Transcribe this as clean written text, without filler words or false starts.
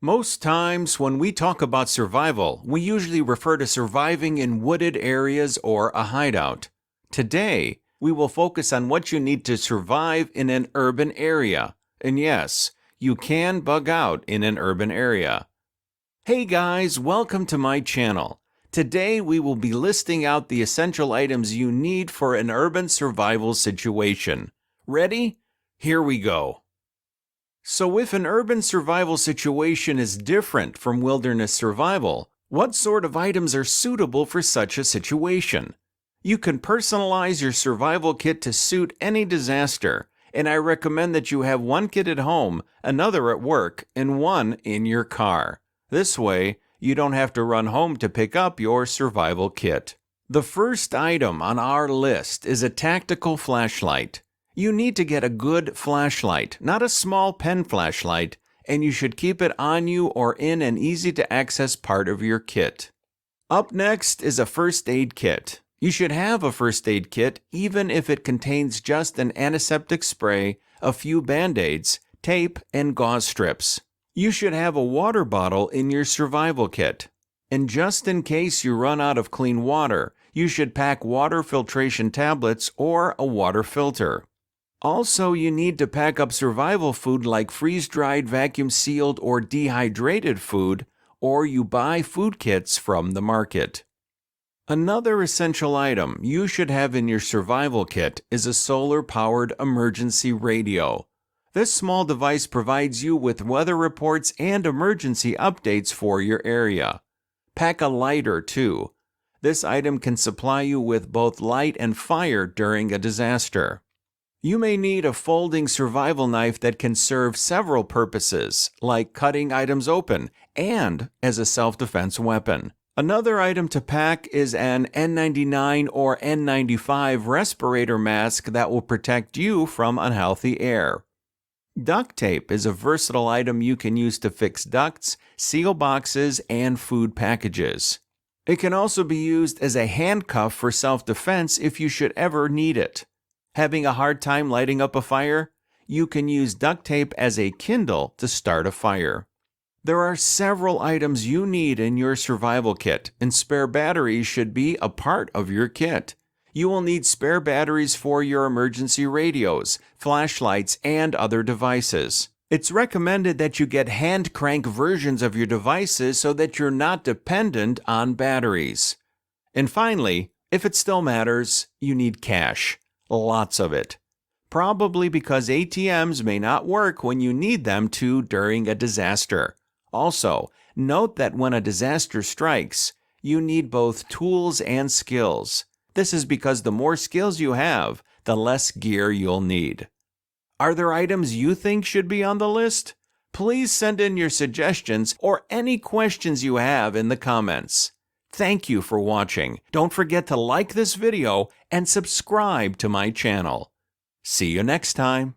Most times when we talk about survival, we usually refer to surviving in wooded areas or a hideout. Today, we will focus on what you need to survive in an urban area. And yes, you can bug out in an urban area. Hey guys, welcome to my channel. Today we will be listing out the essential items you need for an urban survival situation. Ready? Here we go. So if an urban survival situation is different from wilderness survival, what sort of items are suitable for such a situation? You can personalize your survival kit to suit any disaster, and I recommend that you have one kit at home, another at work, and one in your car. This way, you don't have to run home to pick up your survival kit. The first item on our list is a tactical flashlight. You need to get a good flashlight, not a small pen flashlight, and you should keep it on you or in an easy-to-access part of your kit. Up next is a first aid kit. You should have a first aid kit even if it contains just an antiseptic spray, a few band-aids, tape, and gauze strips. You should have a water bottle in your survival kit. And just in case you run out of clean water, you should pack water filtration tablets or a water filter. Also, you need to pack up survival food like freeze-dried, vacuum-sealed, or dehydrated food, or you buy food kits from the market. Another essential item you should have in your survival kit is a solar-powered emergency radio. This small device provides you with weather reports and emergency updates for your area. Pack a lighter too. This item can supply you with both light and fire during a disaster. You may need a folding survival knife that can serve several purposes, like cutting items open and as a self-defense weapon. Another item to pack is an N95 or N95 respirator mask that will protect you from unhealthy air. Duct tape is a versatile item you can use to fix ducts, seal boxes, and food packages. It can also be used as a handcuff for self-defense if you should ever need it. Having a hard time lighting up a fire? You can use duct tape as a kindle to start a fire. There are several items you need in your survival kit, and spare batteries should be a part of your kit. You will need spare batteries for your emergency radios, flashlights, and other devices. It's recommended that you get hand crank versions of your devices so that you're not dependent on batteries. And finally, if it still matters, you need cash. Lots of it. Probably because ATMs may not work when you need them to during a disaster. Also, note that when a disaster strikes, you need both tools and skills. This is because the more skills you have, the less gear you'll need. Are there items you think should be on the list? Please send in your suggestions or any questions you have in the comments. Thank you for watching. Don't forget to like this video and subscribe to my channel. See you next time.